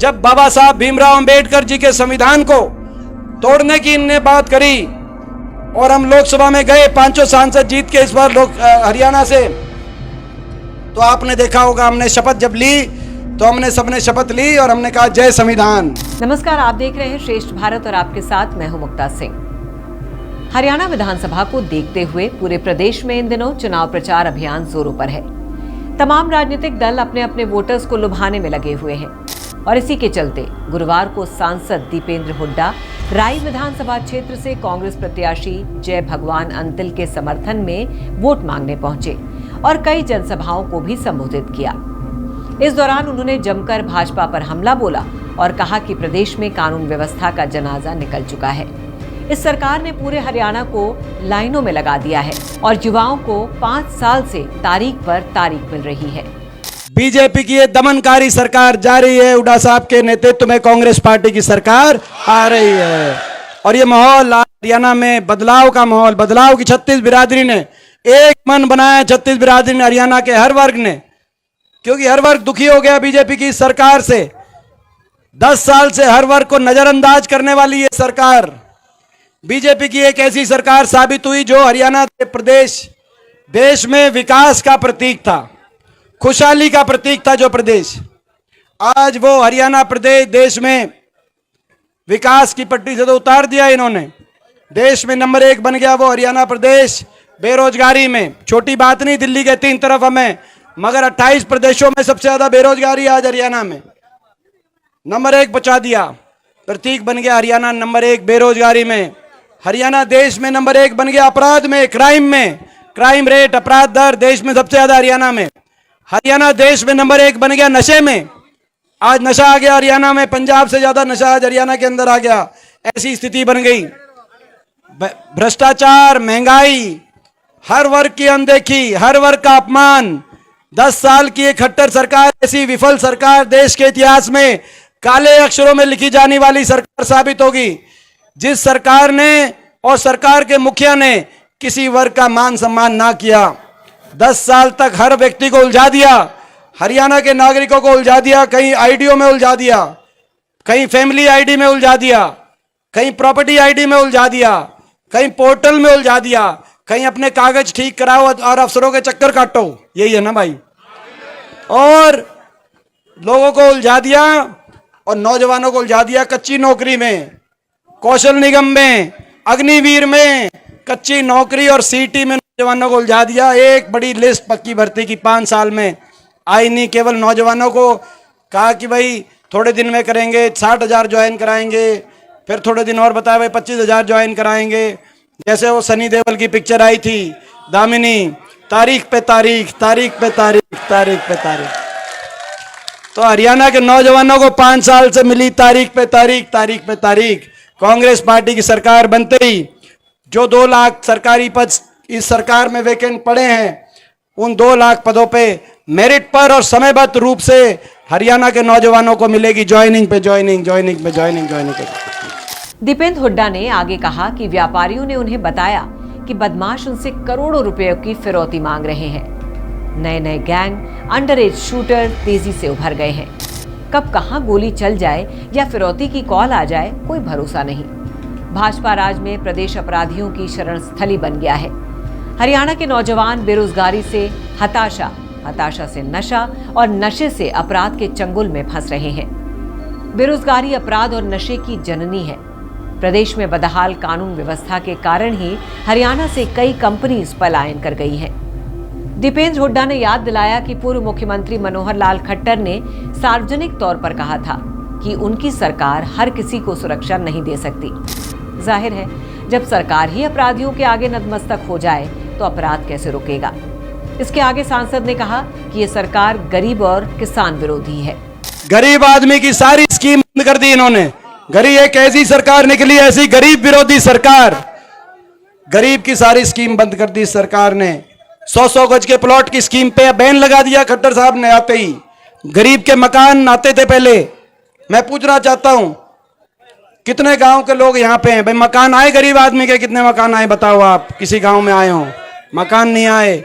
जब बाबा साहब भीमराव अंबेडकर जी के संविधान को तोड़ने की इनने बात करी और हम लोकसभा में गए, 5 सांसद जीत के इस बार हरियाणा से, तो आपने देखा होगा हमने शपथ जब ली तो हमने सबने शपथ ली और हमने कहा जय संविधान। नमस्कार, आप देख रहे हैं श्रेष्ठ भारत और आपके साथ मैं हूं मुक्ता सिंह। हरियाणा विधानसभा को देखते हुए पूरे प्रदेश में इन दिनों चुनाव प्रचार अभियान जोरों पर है। तमाम राजनीतिक दल अपने अपने वोटर्स को लुभाने में लगे हुए हैं और इसी के चलते गुरुवार को सांसद दीपेंद्र हुड्डा राई विधानसभा क्षेत्र से कांग्रेस प्रत्याशी जय भगवान अंतिल के समर्थन में वोट मांगने पहुंचे और कई जनसभाओं को भी संबोधित किया। इस दौरान उन्होंने जमकर भाजपा पर हमला बोला और कहा कि प्रदेश में कानून व्यवस्था का जनाजा निकल चुका है। इस सरकार ने पूरे हरियाणा को लाइनों में लगा दिया है और युवाओं को 5 साल से तारीख पर तारीख मिल रही है। बीजेपी की ये दमनकारी सरकार जा रही है, हुड्डा साहब के नेतृत्व में कांग्रेस पार्टी की सरकार आ रही है और ये माहौल हरियाणा में बदलाव का माहौल, बदलाव की 36 बिरादरी ने एक मन बनाया, 36 बिरादरी ने, हरियाणा के हर वर्ग ने, क्योंकि हर वर्ग दुखी हो गया बीजेपी की सरकार से। 10 साल से हर वर्ग को नजरअंदाज करने वाली ये सरकार, बीजेपी की एक ऐसी सरकार साबित हुई जो हरियाणा प्रदेश देश में विकास का प्रतीक था, खुशहाली का प्रतीक था। जो प्रदेश आज वो हरियाणा प्रदेश देश में विकास की पटरी से तो उतार दिया इन्होंने, देश में नंबर 1 बन गया वो हरियाणा प्रदेश। बेरोजगारी में छोटी बात नहीं, दिल्ली के 3 तरफ हमें, मगर 28 प्रदेशों में सबसे ज्यादा बेरोजगारी आज हरियाणा में, नंबर 1 बचा दिया, प्रतीक बन गया हरियाणा नंबर 1 बेरोजगारी में। हरियाणा देश में नंबर 1 बन गया अपराध में, क्राइम रेट, अपराध दर देश में सबसे ज्यादा हरियाणा में। हरियाणा देश में नंबर 1 बन गया नशे में, आज नशा आ गया हरियाणा में, पंजाब से ज्यादा नशा आज हरियाणा के अंदर आ गया, ऐसी स्थिति बन गई। भ्रष्टाचार, महंगाई, हर वर्ग की अनदेखी, हर वर्ग का अपमान। 10 साल की एक खट्टर सरकार, ऐसी विफल सरकार देश के इतिहास में काले अक्षरों में लिखी जाने वाली सरकार साबित होगी, जिस सरकार ने और सरकार के मुखिया ने किसी वर्ग का मान सम्मान ना किया। 10 साल तक हर व्यक्ति को उलझा दिया, हरियाणा के नागरिकों को उलझा दिया, कहीं आईडीओ में उलझा दिया, कहीं फैमिली आईडी में उलझा दिया, कहीं प्रॉपर्टी आईडी में उलझा दिया, कहीं पोर्टल में उलझा दिया, कहीं अपने कागज ठीक कराओ और अफसरों के चक्कर काटो, यही है ना भाई। और लोगों को उलझा दिया और नौजवानों को उलझा दिया कच्ची नौकरी में, कौशल निगम में, अग्निवीर में कच्ची नौकरी और सीटी में नौजवानों को उलझा दिया। एक बड़ी लिस्ट पक्की भर्ती की 5 साल में आई नहीं, केवल नौजवानों को कहा कि भाई थोड़े दिन में करेंगे, 60,000 ज्वाइन कराएंगे, फिर थोड़े दिन और बताया भाई 25,000 ज्वाइन कराएंगे। जैसे वो सनी देओल की पिक्चर आई थी दामिनी, तारीख पे तारीख, तारीख पे तारीख, तारीख पे तारीख। तो हरियाणा के नौजवानों को 5 साल से मिली तारीख पे तारीख, तारीख पे तारीख। कांग्रेस पार्टी की सरकार बनते ही जो 2 लाख सरकारी पद इस सरकार में वैकेंट पड़े हैं, उन 2 लाख पदों पे मेरिट पर और समयबद्ध रूप से हरियाणा के नौजवानों को मिलेगी ज्वाइनिंग पे ज्वाइनिंग, ज्वाइनिंग पे ज्वाइनिग, ज्वाइनिंग पे। दीपेंद्र हुड्डा ने आगे कहा कि व्यापारियों ने उन्हें बताया कि बदमाश उनसे करोड़ों रुपयों की फिरौती मांग रहे हैं। नए नए गैंग, अंडर एज शूटर तेजी से उभर गए हैं। कब कहां गोली चल जाए या फिरौती की कॉल आ जाए, कोई भरोसा नहीं। भाजपा राज में प्रदेश अपराधियों की शरण स्थली बन गया है। हरियाणा के नौजवान बेरोजगारी से हताशा, हताशा से नशा और नशे से अपराध के चंगुल में फंस रहे हैं। बेरोजगारी अपराध और नशे की जननी है। प्रदेश में बदहाल कानून व्यवस्था के कारण ही हरियाणा से कई कंपनीज पलायन कर गई हैं। दीपेंद्र हुड्डा ने याद दिलाया कि पूर्व मुख्यमंत्री मनोहर लाल खट्टर ने सार्वजनिक तौर पर कहा था कि उनकी सरकार हर किसी को सुरक्षा नहीं दे सकती। जाहिर है, जब सरकार ही अपराधियों के आगे नतमस्तक हो जाए तो अपराध कैसे रुकेगा। इसके आगे सांसद ने कहा कि ये सरकार गरीब और किसान विरोधी है। गरीब आदमी की सारी स्कीम बंद कर दी इन्होंने। गरीब एक ऐसी सरकार निकली, ऐसी गरीब विरोधी सरकार, गरीब की सारी स्कीम बंद कर दी सरकार ने। 100-100 गज के प्लॉट की स्कीम पे बैन लगा दिया खट्टर साहब ने आते ही। गरीब के मकान आते थे पहले। मैं पूछना चाहता हूं कितने गांव के लोग यहां पे हैं भाई, मकान आए गरीब आदमी के? कितने मकान आए बताओ, आप किसी गांव में आए हो? मकान नहीं आए।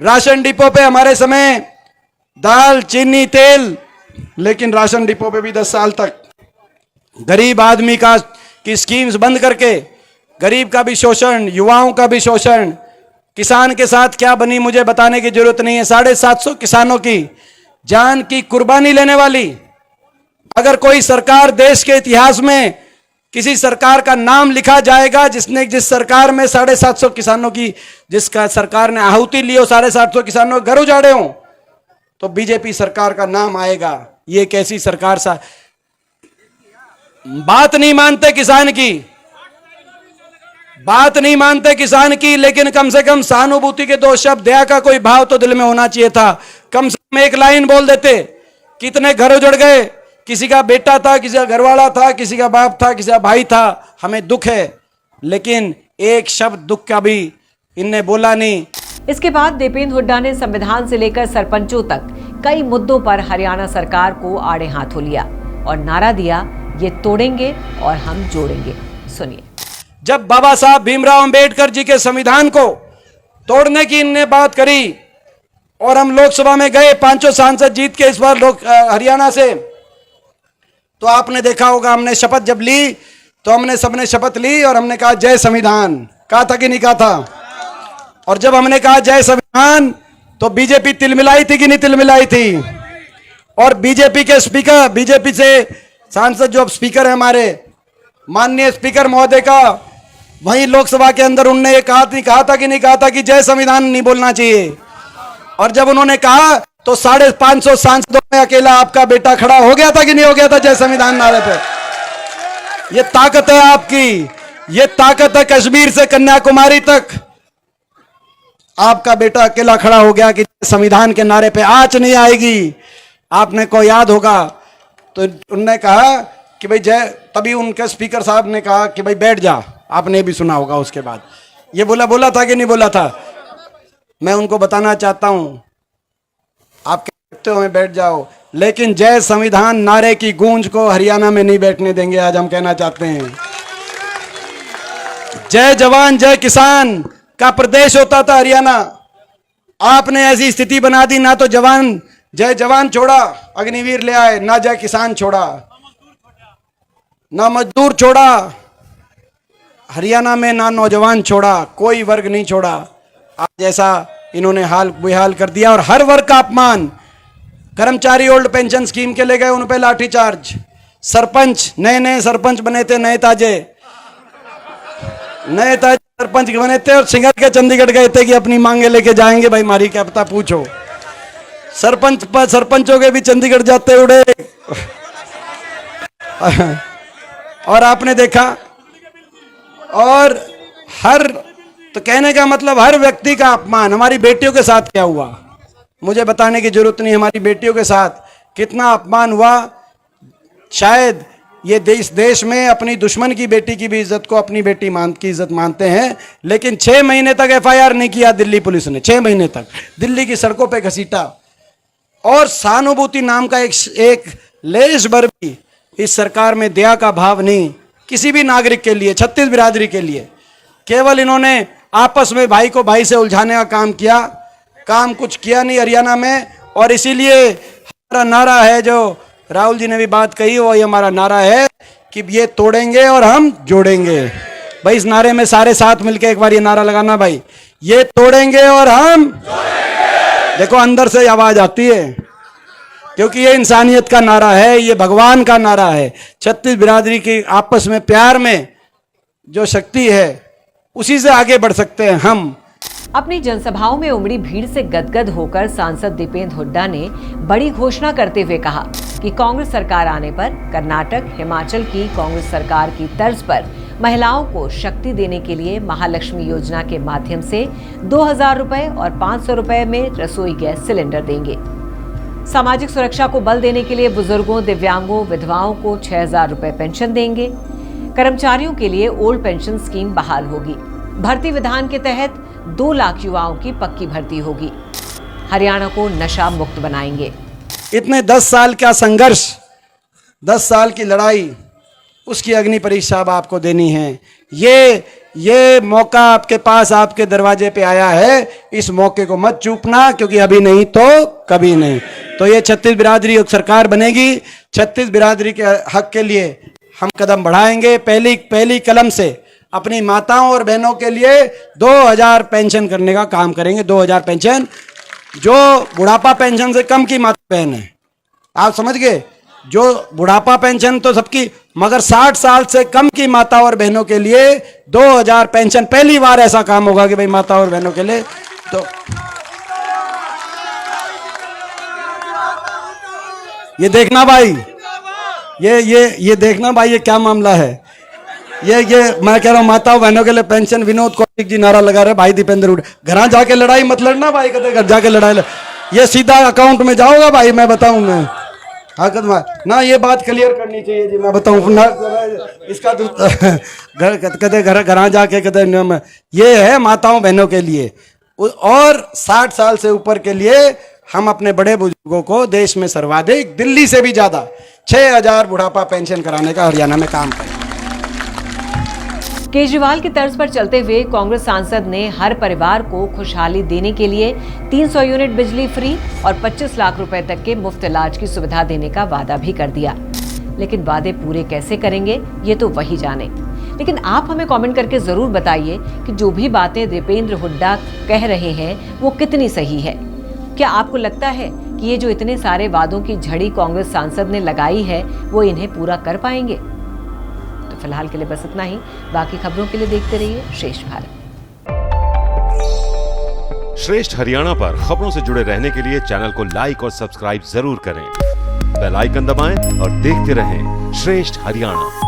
राशन डिपो पे हमारे समय दाल, चीनी, तेल लेकिन राशन डिपो पे भी 10 साल तक गरीब आदमी की स्कीम्स बंद करके गरीब का भी शोषण, युवाओं का भी शोषण। किसान के साथ क्या बनी मुझे बताने की जरूरत नहीं है। 750 किसानों की जान की कुर्बानी लेने वाली अगर कोई सरकार देश के इतिहास में किसी सरकार का नाम लिखा जाएगा जिस सरकार में 750 किसानों की जिसका सरकार ने आहुति ली हो, 750 किसानों के घर उजाड़े हों, तो बीजेपी सरकार का नाम आएगा। ये कैसी सरकार सा बात नहीं मानते किसान की, बात नहीं मानते किसान की, लेकिन कम से कम सहानुभूति के 2 शब्द, दया का कोई भाव तो दिल में होना चाहिए था। कम से कम एक लाइन बोल देते। कितने घर उजड़ गए, किसी का बेटा था, किसी का घरवाला था, किसी का बाप था, किसी का भाई था, हमें दुख है, लेकिन एक शब्द दुख का भी इनने बोला नहीं। इसके बाद दीपेंद्र हुड्डा ने संविधान से लेकर सरपंचों तक कई मुद्दों पर हरियाणा सरकार को आड़े हाथों लिया और नारा दिया, ये तोड़ेंगे और हम जोड़ेंगे। सुनिए। जब बाबा साहब भीमराव अंबेडकर जी के संविधान को तोड़ने की इनने बात करी और हम लोकसभा में गए, 5 सांसद जीत के इस बार हरियाणा से, तो आपने देखा होगा हमने शपथ जब ली तो हमने सबने शपथ ली और हमने कहा जय संविधान। कहा था कि नहीं कहा था? और जब हमने कहा जय संविधान तो बीजेपी तिलमिलाई थी कि नहीं तिलमिलाई थी? और बीजेपी के स्पीकर, बीजेपी से सांसद जो स्पीकर है हमारे माननीय स्पीकर महोदय का, वहीं लोकसभा के अंदर उन्होंने ये कहा था कि नहीं कहा था कि जय संविधान नहीं बोलना चाहिए? और जब उन्होंने कहा तो 550 सांसदों में अकेला आपका बेटा खड़ा हो गया था कि नहीं हो गया था जय संविधान नारे पे? ये ताकत है आपकी, ये ताकत है कश्मीर से कन्याकुमारी तक आपका बेटा अकेला खड़ा हो गया कि संविधान के नारे पे आंच नहीं आएगी। आपने को याद होगा तो उन्होंने कहा कि भाई जय, तभी उनके स्पीकर साहब ने कहा कि भाई बैठ जा। आपने भी सुना होगा। उसके बाद ये बोला था कि नहीं बोला था? मैं उनको बताना चाहता हूं, आप कहते हो बैठ जाओ, लेकिन जय संविधान नारे की गूंज को हरियाणा में नहीं बैठने देंगे। आज हम कहना चाहते हैं जय जवान जय किसान का प्रदेश होता था हरियाणा। आपने ऐसी स्थिति बना दी, ना तो जवान जय जवान छोड़ा अग्निवीर ले आए, ना जय किसान छोड़ा, ना मजदूर छोड़ा हरियाणा में, ना नौजवान छोड़ा, कोई वर्ग नहीं छोड़ा। आज ऐसा इन्होंने हाल बेहाल कर दिया। और हर वर्ग का अपमान। कर्मचारी ओल्ड पेंशन स्कीम के ले गए, उन पे लाठीचार्ज। सरपंच, नए सरपंच बने थे, नए ताजे सरपंच बने थे और सिंगर के चंडीगढ़ गए थे कि अपनी मांगे लेके जाएंगे। भाई मारी क्या पता, पूछो। सरपंचों के भी चंडीगढ़ जाते उड़े। और आपने देखा, और तो कहने का मतलब हर व्यक्ति का अपमान। हमारी बेटियों के साथ क्या हुआ मुझे बताने की जरूरत नहीं। हमारी बेटियों के साथ कितना अपमान हुआ। शायद ये देश में अपनी दुश्मन की बेटी की भी इज्जत को अपनी बेटी की इज्जत मानते हैं, लेकिन 6 महीने तक FIR नहीं किया दिल्ली पुलिस ने। 6 महीने तक दिल्ली की सड़कों पे घसीटा। और सहानुभूति नाम का एक लेश भर भी इस सरकार में दया का भाव नहीं किसी भी नागरिक के लिए, 36 बिरादरी के लिए। केवल इन्होंने आपस में भाई को भाई से उलझाने का काम किया, काम कुछ किया नहीं हरियाणा में। और इसीलिए हमारा नारा है, जो राहुल जी ने भी बात कही, वो ये हमारा नारा है कि ये तोड़ेंगे और हम जोड़ेंगे। भाई इस नारे में सारे साथ मिलके एक बार ये नारा लगाना भाई, ये तोड़ेंगे और हम जोड़ेंगे। देखो अंदर से आवाज आती है, क्योंकि ये इंसानियत का नारा है, ये भगवान का नारा है। 36 बिरादरी की आपस में प्यार में जो शक्ति है, उसी से आगे बढ़ सकते हैं हम। अपनी जनसभाओं में उमड़ी भीड़ से गदगद होकर सांसद दीपेंद्र हुड्डा ने बड़ी घोषणा करते हुए कहा कि कांग्रेस सरकार आने पर कर्नाटक, हिमाचल की कांग्रेस सरकार की तर्ज पर महिलाओं को शक्ति देने के लिए महालक्ष्मी योजना के माध्यम से 2000 रुपए और 500 रुपए में रसोई गैस सिलेंडर देंगे। सामाजिक सुरक्षा को बल देने के लिए बुजुर्गों, दिव्यांगों, विधवाओं को 6000 रुपए पेंशन देंगे। कर्मचारियों के लिए ओल्ड पेंशन स्कीम बहाल होगी। भर्ती विधान के तहत 2 लाख युवाओं की पक्की भर्ती होगी। हरियाणा को नशा मुक्त बनाएंगे। इतने 10 साल का संघर्ष, 10 साल की लड़ाई, उसकी अग्नि परीक्षा अब आपको देनी है। ये मौका आपके पास, आपके दरवाजे पे आया है, इस मौके को मत चूकना, क्योंकि अभी नहीं तो कभी नहीं। तो ये छत्तीस बिरादरी एक सरकार बनेगी, छत्तीस बिरादरी के हक के लिए हम कदम बढ़ाएंगे। पहली कलम से अपनी माताओं और बहनों के लिए 2000 पेंशन करने का काम करेंगे। 2000 पेंशन, जो बुढ़ापा पेंशन से कम की माता बहन है, आप समझ गए, जो बुढ़ापा पेंशन तो सबकी, मगर 60 साल से कम की माता और बहनों के लिए 2000 पेंशन। पहली बार ऐसा काम होगा कि भाई माता और बहनों के लिए। तो ये देखना भाई, ये देखना भाई, ये क्या मामला है। ये मैं कह रहा हूं माताओं बहनों के लिए पेंशन। विनोद कौशिक जी नारा लगा रहे, भाई दीपेंद्र हुड्डा, घर जाके लड़ाई मत लड़ना भाई, कहते घर जाके लड़ाई ये सीधा अकाउंट में जाओगा भाई, मैं बताऊं मैं। हाँ ना, ये बात क्लियर करनी चाहिए जी, मैं बताऊं ना इसका कहते घर जाके कहते ये है माताओं बहनों के लिए। और 60 साल से ऊपर के लिए हम अपने बड़े बुजुर्गों को देश में सर्वाधिक, दिल्ली से भी ज्यादा 6000 बुढ़ापा पेंशन कराने का हरियाणा में काम करें। केजरीवाल की तर्ज पर चलते हुए कांग्रेस सांसद ने हर परिवार को खुशहाली देने के लिए 300 यूनिट बिजली फ्री और 25 लाख रुपए तक के मुफ्त इलाज की सुविधा देने का वादा भी कर दिया। लेकिन वादे पूरे कैसे करेंगे ये तो वही जाने। लेकिन आप हमें कमेंट करके जरूर बताइए कि जो भी बातें दीपेंद्र हुड्डा कह रहे हैं वो कितनी सही है। क्या आपको लगता है कि ये जो इतने सारे वादों की झड़ी कांग्रेस सांसद ने लगाई है वो इन्हें पूरा कर पाएंगे? तो फिलहाल के लिए बस इतना ही। बाकी खबरों के लिए देखते रहिए श्रेष्ठ भारत। श्रेष्ठ हरियाणा पर खबरों से जुड़े रहने के लिए चैनल को लाइक और सब्सक्राइब जरूर करें। बेल आइकन दबाएं और देखते रहें श्रेष्ठ हरियाणा।